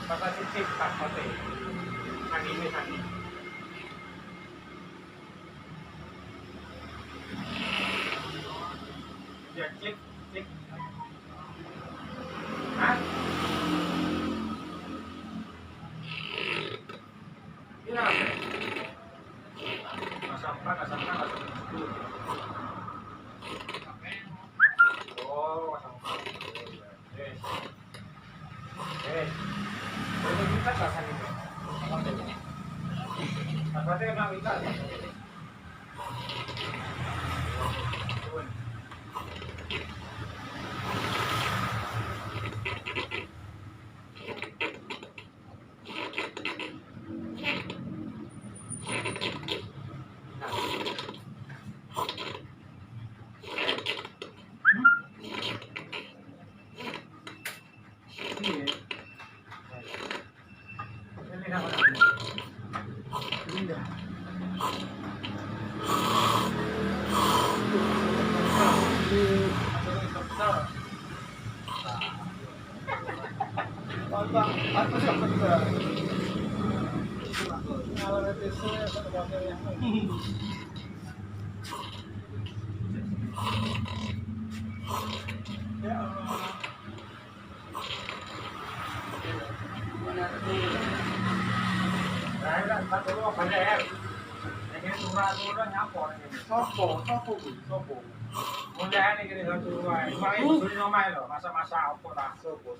Basta sip-sip tak pati. Anime tadi. Ya cek cek. Hah? Iya. Asam asam itu. Oh, asam. Yes. Eh. Boleh kita kasih ini. Apa teh nak kita? Sopo. Mulai ini kira satu wae. Mulai suri nomai lho, masa-masa apa ta? Sopo.